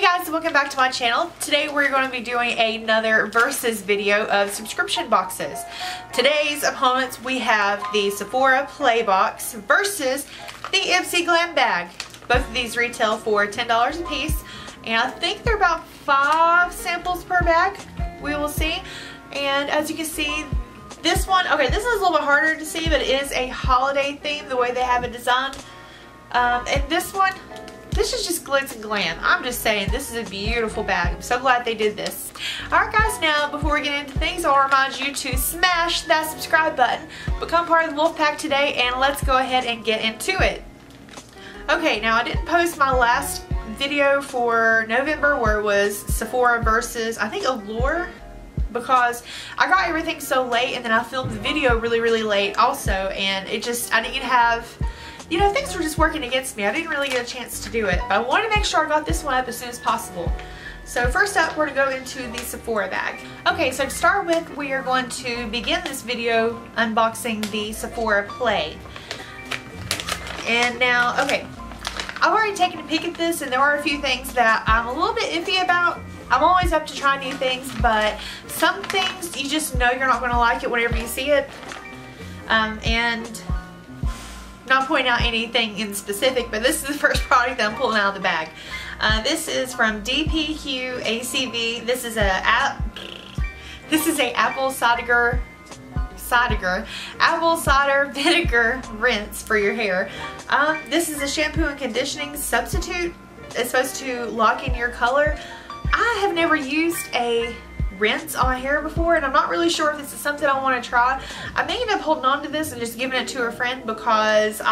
guys, welcome back to my channel. Today we're going to be doing another versus video of subscription boxes. Today's opponents, we have the Sephora Play Box versus the Ipsy Glam bag. Both of these retail for $10 a piece, and I think they're about 5 samples per bag. We will see. And as you can see, this one, okay, this is a little bit harder to see, but it is a holiday theme the way they have it designed. And this one, this is just glitz and glam. I'm just saying, this is a beautiful bag. I'm so glad they did this. Alright guys, now before we get into things, I'll remind you to smash that subscribe button, become part of the wolf pack today, and let's go ahead and get into it. Okay, now I didn't post my last video for November where it was Sephora versus, I think, Allure, because I got everything so late, and then I filmed the video really late also, and it just, I didn't have, you know, things were just working against me. I didn't really get a chance to do it, but I wanted to make sure I got this one up as soon as possible. So first up, we're going to go into the Sephora bag. Okay, so to start with, we are going to begin this video unboxing the Sephora Play. And now, okay, I've already taken a peek at this, and there are a few things that I'm a little bit iffy about. I'm always up to try new things, but some things you just know you're not going to like it whenever you see it. And not pointing out anything in specific, but this is the first product that I'm pulling out of the bag. This is from DPQ ACV. This is a apple cider vinegar rinse for your hair. This is a shampoo and conditioning substitute. It's supposed to lock in your color. I have never used a rinse on my hair before, and I'm not really sure if this is something I want to try. I may end up holding on to this and just giving it to a friend, because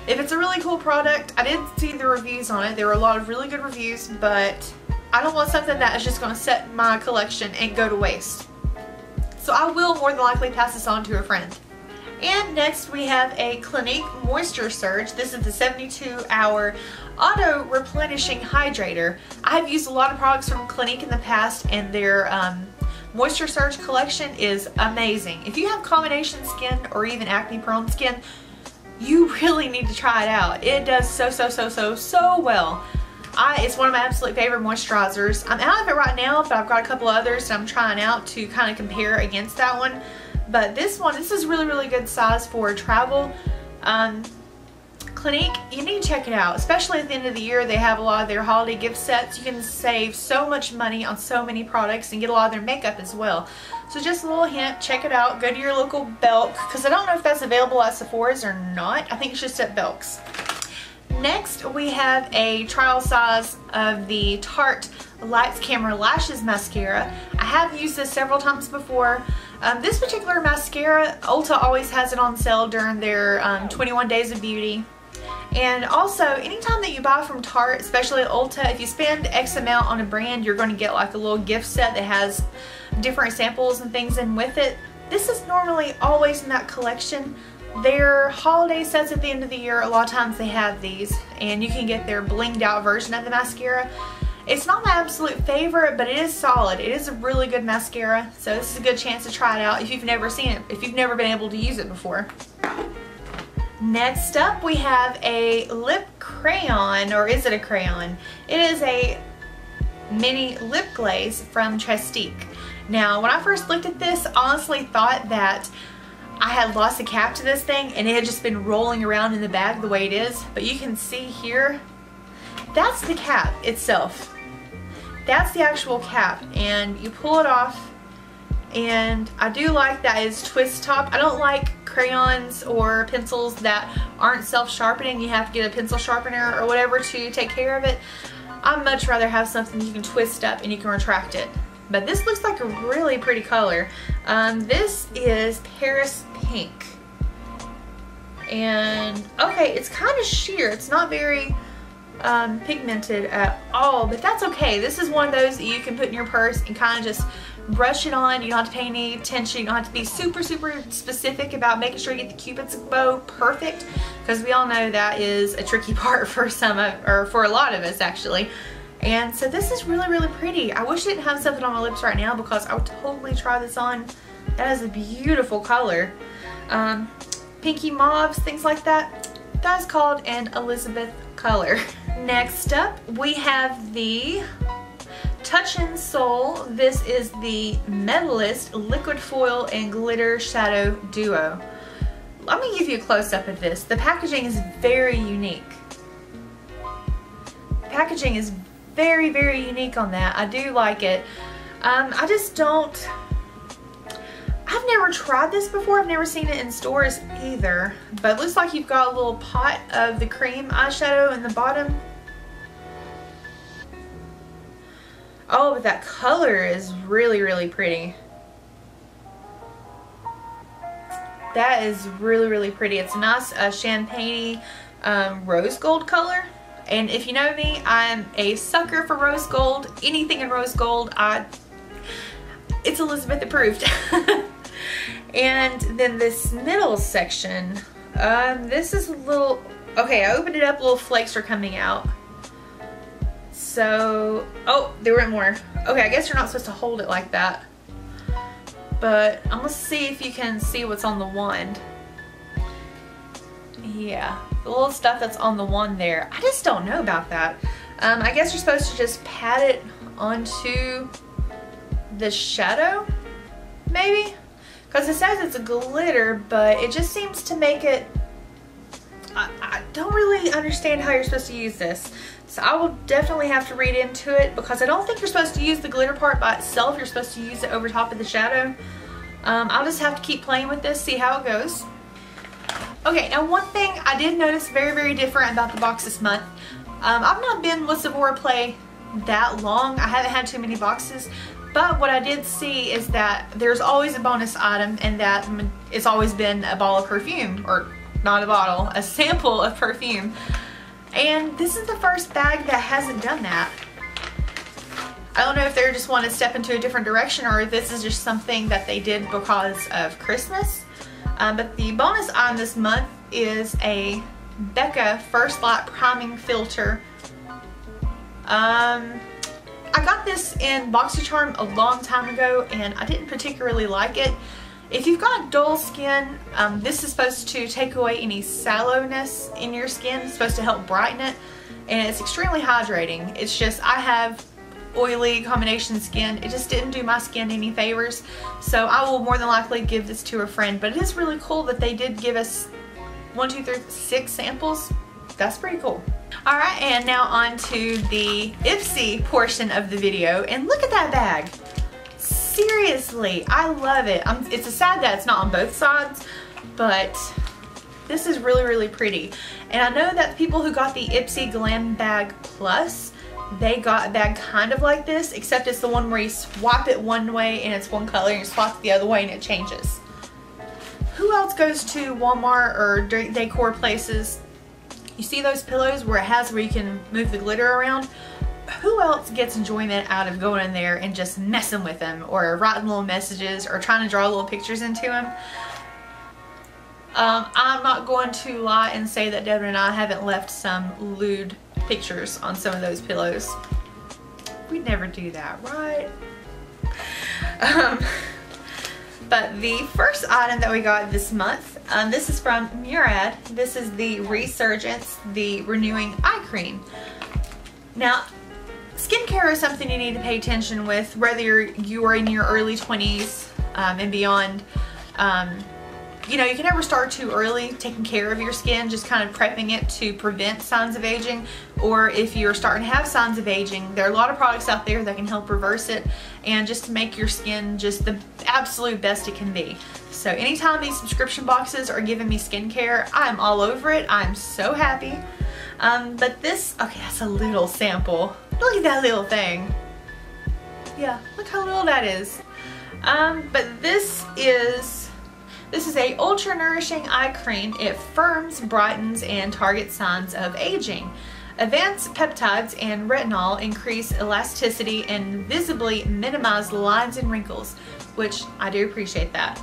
if it's a really cool product, I did see the reviews on it. There were a lot of really good reviews, but I don't want something that is just going to set my collection and go to waste. So I will more than likely pass this on to a friend. And next we have a Clinique Moisture Surge. This is the 72-hour auto replenishing hydrator. I have used a lot of products from Clinique in the past, and their Moisture Surge collection is amazing. If you have combination skin or even acne prone skin, you really need to try it out. It does so well. It's one of my absolute favorite moisturizers. I'm out of it right now, but I've got a couple others that I'm trying out to kind of compare against that one. But this one, this is really good size for travel. Clinique, you need to check it out, especially at the end of the year. They have a lot of their holiday gift sets. You can save so much money on so many products and get a lot of their makeup as well. So just a little hint, check it out. Go to your local Belk, because I don't know if that's available at Sephora's or not. I think it's just at Belk's. Next, we have a trial size of the Tarte Lights Camera Lashes Mascara. I have used this several times before. This particular mascara, Ulta always has it on sale during their 21 Days of Beauty. And also, anytime that you buy from Tarte, especially at Ulta, if you spend X amount on a brand, you're going to get like a little gift set that has different samples and things in with it. This is normally always in that collection. Their holiday sets at the end of the year, a lot of times they have these, and you can get their blinged out version of the mascara. It's not my absolute favorite, but it is solid. It is a really good mascara, so this is a good chance to try it out if you've never seen it, if you've never been able to use it before. Next up, we have a lip crayon, or is it a crayon? It is a mini lip glaze from Trestique. Now, when I first looked at this, I honestly thought that I had lost the cap to this thing and it had just been rolling around in the bag the way it is, but you can see here, that's the cap itself. That's the actual cap, and you pull it off, and I do like that it's twist top. I don't like crayons or pencils that aren't self-sharpening. You have to get a pencil sharpener or whatever to take care of it. I'd much rather have something you can twist up and you can retract it. But this looks like a really pretty color. This is Paris Pink. And, okay, it's kind of sheer. It's not very pigmented at all, but that's okay. This is one of those that you can put in your purse and kind of just brush it on. You don't have to pay any attention. You don't have to be super specific about making sure you get the Cupid's bow perfect, because we all know that is a tricky part for for a lot of us actually. And so this is really pretty. I wish I didn't have something on my lips right now, because I would totally try this on. That is a beautiful color. Pinky mauves, things like that. That is called an Elizabeth color. Next up, we have the Touch in Soul. This is the METALIST Liquid Foil and Glitter Shadow Duo. Let me give you a close-up of this. The packaging is very unique. The packaging is very, very unique on that. I do like it. I just don't... I've never tried this before. I've never seen it in stores either. But it looks like you've got a little pot of the cream eyeshadow in the bottom. Oh, but that color is really, really pretty. That is really, really pretty. It's a nice champagne rose gold color. And if you know me, I'm a sucker for rose gold. Anything in rose gold, it's Elizabeth approved. And then this middle section, this is a little, okay, I opened it up, little flakes are coming out. So, oh, there went more. Okay, I guess you're not supposed to hold it like that. But I'm gonna see if you can see what's on the wand. Yeah, the little stuff that's on the wand there. I just don't know about that. I guess you're supposed to just pat it onto the shadow, maybe? Because it says it's a glitter, but it just seems to make it... I don't really understand how you're supposed to use this. So I will definitely have to read into it, because I don't think you're supposed to use the glitter part by itself. You're supposed to use it over top of the shadow. I'll just have to keep playing with this, see how it goes. Okay, now one thing I did notice very, very different about the box this month. I've not been with Sephora Play that long. I haven't had too many boxes. But what I did see is that there's always a bonus item, and that it's always been a bottle of perfume, or not a bottle, a sample of perfume. And this is the first bag that hasn't done that. I don't know if they just want to step into a different direction, or if this is just something that they did because of Christmas. But the bonus item this month is a Becca First Light Priming Filter. I got this in Boxycharm a long time ago, and I didn't particularly like it. If you've got dull skin, this is supposed to take away any sallowness in your skin. It's supposed to help brighten it, and it's extremely hydrating. It's just, I have oily combination skin. It just didn't do my skin any favors, so I will more than likely give this to a friend. But it is really cool that they did give us 6 samples. That's pretty cool. Alright, and now on to the Ipsy portion of the video, and look at that bag. Seriously, I love it. It's a sad that it's not on both sides, but this is really, really pretty. And I know that people who got the Ipsy Glam Bag Plus, they got a bag kind of like this, except it's the one where you swap it one way and it's one color, and you swap it the other way and it changes. Who else goes to Walmart or decor places? You see those pillows where you can move the glitter around? Who else gets enjoyment out of going in there and just messing with them, or writing little messages, or trying to draw little pictures into them? I'm not going to lie and say that Deborah and I haven't left some lewd pictures on some of those pillows. We'd never do that, right? But the first item that we got this month, this is from Murad. This is the Resurgence, the Renewing Eye Cream. Now, skincare is something you need to pay attention with, whether you are in your early 20s and beyond. You know, you can never start too early taking care of your skin, just kind of prepping it to prevent signs of aging. Or if you're starting to have signs of aging, there are a lot of products out there that can help reverse it, and just to make your skin just the absolute best it can be. So anytime these subscription boxes are giving me skincare, I'm all over it. I'm so happy. But this, okay, that's a little sample. Look at that little thing. Yeah, look how little that is. But this is a ultra nourishing eye cream. It firms, brightens, and targets signs of aging. Advanced peptides and retinol increase elasticity and visibly minimize lines and wrinkles, which I do appreciate that.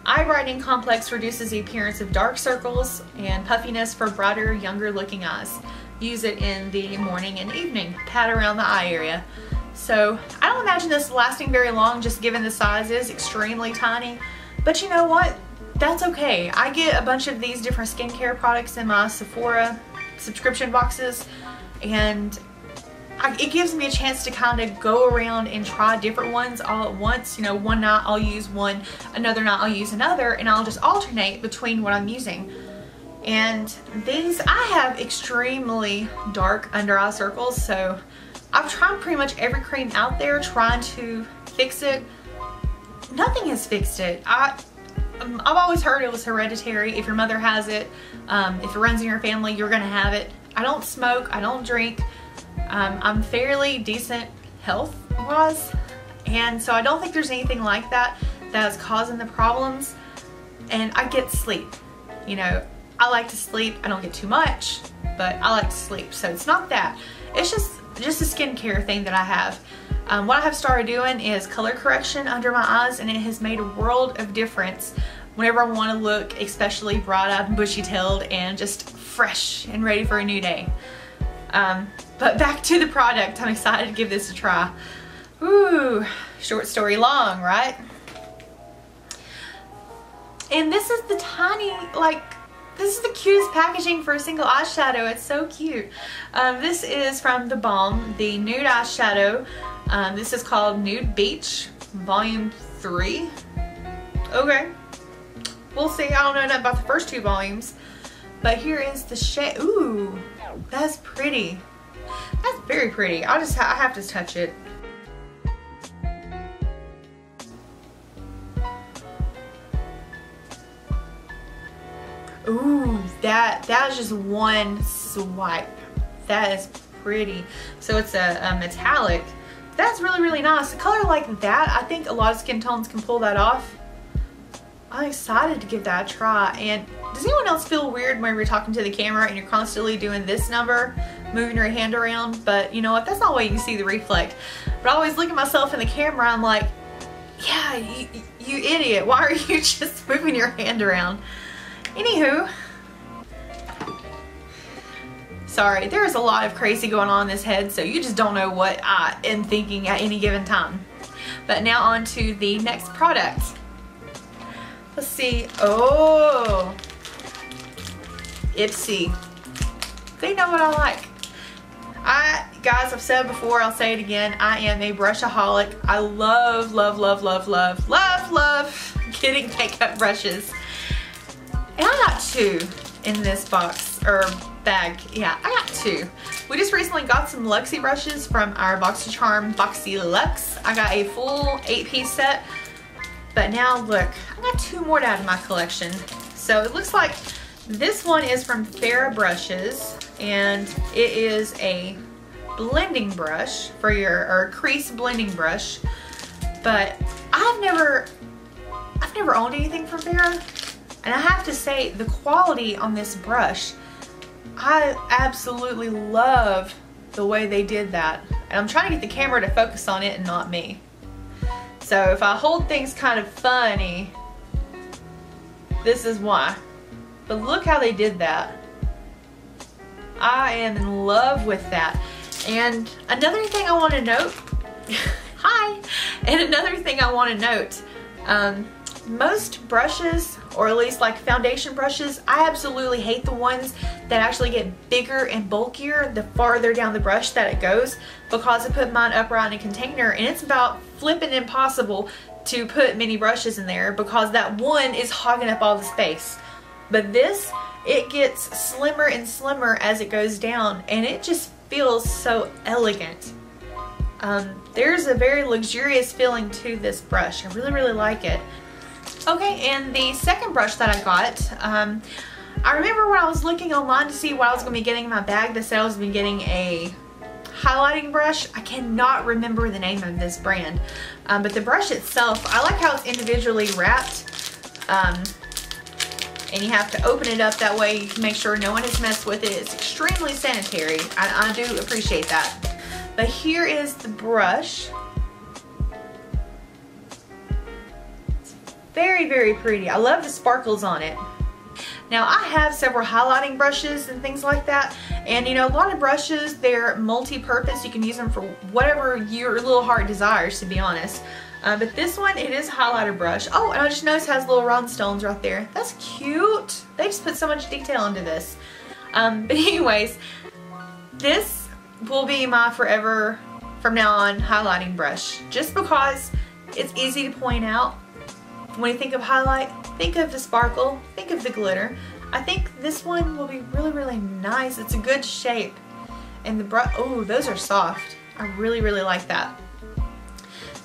Eye brightening complex reduces the appearance of dark circles and puffiness for brighter, younger looking eyes. Use it in the morning and evening. Pat around the eye area. So I don't imagine this lasting very long, just given the size is extremely tiny. But you know what? That's okay. I get a bunch of these different skincare products in my Sephora subscription boxes, and it gives me a chance to kind of go around and try different ones all at once. You know, one night I'll use one, another night I'll use another, and I'll just alternate between what I'm using. And these, I have extremely dark under eye circles, so I've tried pretty much every cream out there trying to fix it. Nothing has fixed it. I've always heard it was hereditary. If your mother has it, if it runs in your family, you're gonna have it. I don't smoke, I don't drink. I'm fairly decent health-wise, and so I don't think there's anything like that that's causing the problems. And I get sleep. You know, I like to sleep. I don't get too much, but I like to sleep. So it's not that. It's just a skincare thing that I have. What I have started doing is color correction under my eyes, and it has made a world of difference whenever I want to look especially bright-eyed and bushy-tailed and just fresh and ready for a new day. But back to the product. I'm excited to give this a try. Ooh, short story long, right? And this is the tiny, like, this is the cutest packaging for a single eyeshadow. It's so cute. This is from Thebalm, the nude eyeshadow. This is called Nude Beach, Volume 3. Okay. We'll see. I don't know nothing about the first 2 volumes. But here is the shade. Ooh, that's pretty. That's very pretty. I have to touch it. Ooh, that is just one swipe. That is pretty. So it's a metallic. That's really, really nice. A color like that, I think a lot of skin tones can pull that off. I'm excited to give that a try. And does anyone else feel weird when you're talking to the camera and you're constantly doing this number, moving your hand around? But you know what, that's not why you can see the reflect. But I always look at myself in the camera, I'm like, yeah, you idiot, why are you just moving your hand around? Anywho, sorry, there is a lot of crazy going on in this head, so you just don't know what I am thinking at any given time. But now on to the next product. Let's see. Oh, Ipsy. They know what I like. Guys, I've said before, I'll say it again, I am a brushaholic. I love, love, love, love, love, love, love getting makeup brushes. And I got 2 in this box, or bag. Yeah, I got 2. We just recently got some Luxie brushes from our Boxycharm BoxyLux. I got a full 8-piece set. But now look, I got 2 more to add to my collection. So it looks like this one is from Farrah Brushes, and it is a blending brush for or crease blending brush. But I've never owned anything from Farrah, and I have to say the quality on this brush, I absolutely love the way they did that. And I'm trying to get the camera to focus on it and not me. So if I hold things kind of funny, this is why. But look how they did that. I am in love with that. And another thing I want to note, hi, and another thing I want to note, most brushes, or at least like foundation brushes, I absolutely hate the ones that actually get bigger and bulkier the farther down the brush that it goes, because I put mine upright in a container and it's about flipping impossible to put many brushes in there because that one is hogging up all the space. But this, it gets slimmer and slimmer as it goes down, and it just feels so elegant. There's a very luxurious feeling to this brush. I really, really like it. Okay, and the second brush that I got, I remember when I was looking online to see what I was going to be getting in my bag, they said I was going to be getting a highlighting brush. I cannot remember the name of this brand, but the brush itself, I like how it's individually wrapped, and you have to open it up that way you can make sure no one has messed with it. It's extremely sanitary. I do appreciate that. But here is the brush. It's very, very pretty. I love the sparkles on it. Now I have several highlighting brushes and things like that, and you know, a lot of brushes, they're multi-purpose. You can use them for whatever your little heart desires, to be honest. But this one, it is a highlighter brush. Oh, and I just noticed it has little rhinestones right there. That's cute. They just put so much detail into this. But anyways, this will be my forever from now on highlighting brush, just because it's easy to point out. When you think of highlight, think of the sparkle, think of the glitter. I think this one will be really, really nice. It's a good shape. And the brush, oh, those are soft. I really, really like that.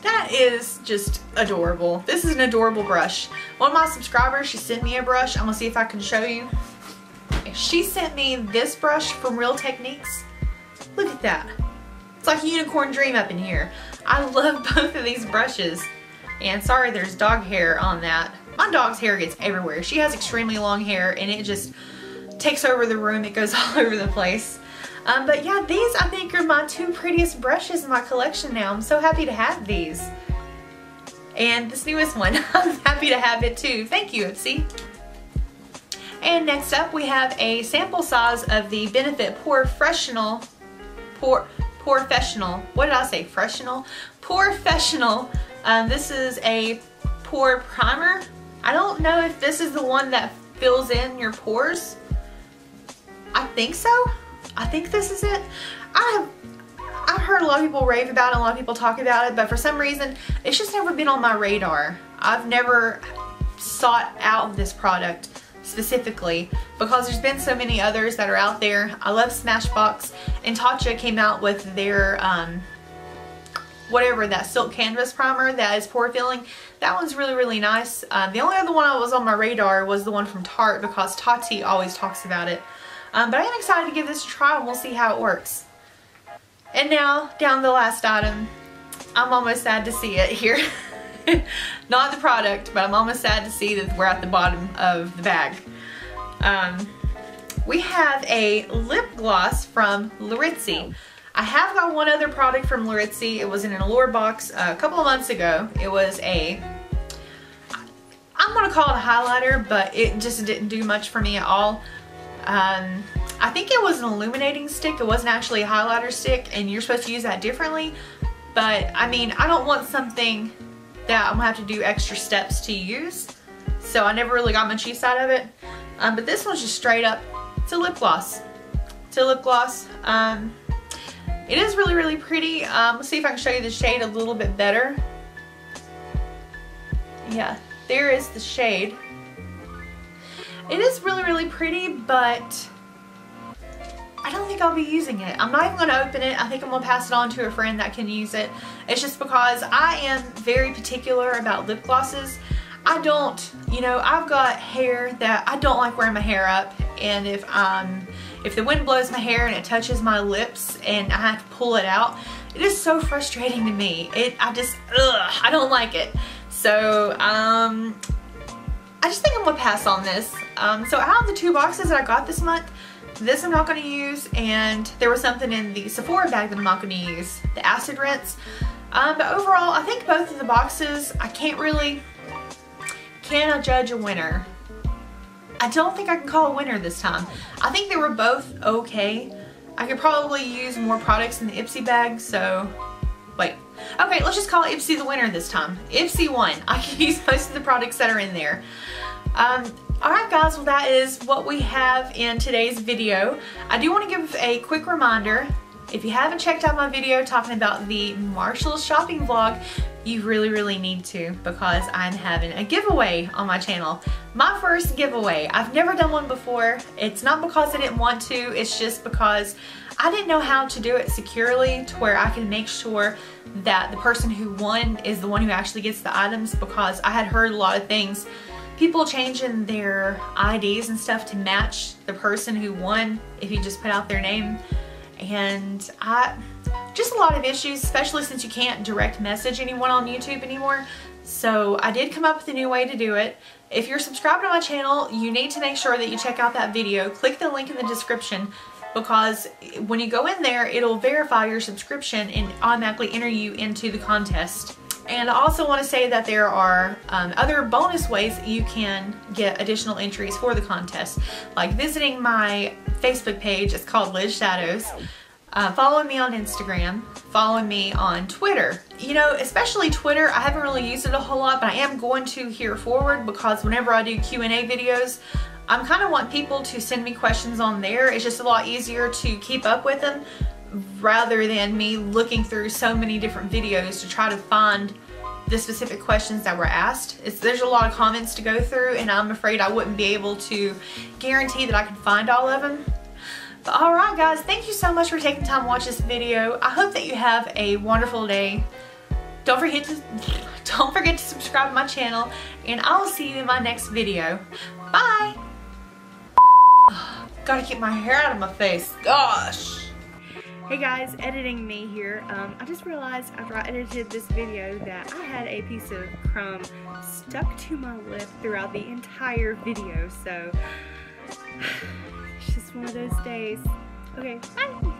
That is just adorable. This is an adorable brush. One of my subscribers, she sent me a brush. I'm gonna see if I can show you. She sent me this brush from Real Techniques. Look at that. It's like a unicorn dream up in here. I love both of these brushes. And sorry, there's dog hair on that. My dog's hair gets everywhere. She has extremely long hair and it just takes over the room. It goes all over the place. But yeah, these I think are my two prettiest brushes in my collection now. I'm so happy to have these. And this newest one, I'm happy to have it too. Thank you, Ipsy. And next up we have a sample size of the Benefit POREFESSIONAL. What did I say? POREFESSIONAL. This is a pore primer. I don't know if this is the one that fills in your pores. I think so. I think this is it. I've heard a lot of people rave about it, a lot of people talk about it, but for some reason it's just never been on my radar. I've never sought out this product specifically because there's been so many others that are out there. I love Smashbox, and Tatcha came out with their whatever, that silk canvas primer that is pore filling. That one's really, really nice. The only other one that was on my radar was the one from Tarte because Tati always talks about it. But I am excited to give this a try and we'll see how it works. And now, down the last item. I'm almost sad to see it here. Not the product, but I'm almost sad to see that we're at the bottom of the bag. We have a lip gloss from Laritzi. I have got one other product from Laritzi. It was in an Allure box a couple of months ago. It was a, I'm going to call it a highlighter, but it just didn't do much for me at all. I think it was an illuminating stick. It wasn't actually a highlighter stick, and you're supposed to use that differently. But I mean, I don't want something that I'm gonna have to do extra steps to use, so I never really got much use out of it. But this one's just straight up, it's a lip gloss. It's a lip gloss. It is really, really pretty. Let's see if I can show you the shade a little bit better. Yeah, there is the shade. It is really, really pretty, but I don't think I'll be using it. I'm not even going to open it. I think I'm going to pass it on to a friend that can use it. It's just because I am very particular about lip glosses. I don't, you know, I've got hair that I don't like wearing my hair up, and if the wind blows my hair and it touches my lips and I have to pull it out, it is so frustrating to me. I don't like it. So, I just think I'm going to pass on this. So out of the two boxes that I got this month, this I'm not going to use, and there was something in the Sephora bag that I'm not going to use, the acid rinse. But overall, I think both of the boxes, I can't really, can I judge a winner? I don't think I can call a winner this time. I think they were both okay. I could probably use more products in the Ipsy bag, so wait. Okay, let's just call Ipsy the winner this time. Ipsy won. I can use most of the products that are in there. Alright guys, well that is what we have in today's video. I do want to give a quick reminder, if you haven't checked out my video talking about the Marshalls shopping vlog, you really, really need to, because I'm having a giveaway on my channel. My first giveaway. I've never done one before. It's not because I didn't want to, it's just because I didn't know how to do it securely to where I can make sure that the person who won is the one who actually gets the items, because I had heard a lot of things, people changing their IDs and stuff to match the person who won if you just put out their name, and just a lot of issues, especially since you can't direct message anyone on YouTube anymore. So I did come up with a new way to do it. If you're subscribed to my channel, you need to make sure that you check out that video. Click the link in the description, because when you go in there, it'll verify your subscription and automatically enter you into the contest. And I also want to say that there are other bonus ways that you can get additional entries for the contest, like visiting my Facebook page. It's called EYESHADOW. Follow me on Instagram, follow me on Twitter. You know, especially Twitter, I haven't really used it a whole lot, but I am going to here forward, because whenever I do Q&A videos, I'm kind of want people to send me questions on there. It's just a lot easier to keep up with them rather than me looking through so many different videos to try to find the specific questions that were asked. There's a lot of comments to go through, and I'm afraid I wouldn't be able to guarantee that I could find all of them. But alright guys, thank you so much for taking time to watch this video. I hope that you have a wonderful day. Don't forget to subscribe to my channel, and I will see you in my next video. Bye! Gotta keep my hair out of my face. Gosh! Hey guys, editing me here. I just realized after I edited this video that I had a piece of crumb stuck to my lip throughout the entire video, so it's just one of those days. Okay, bye!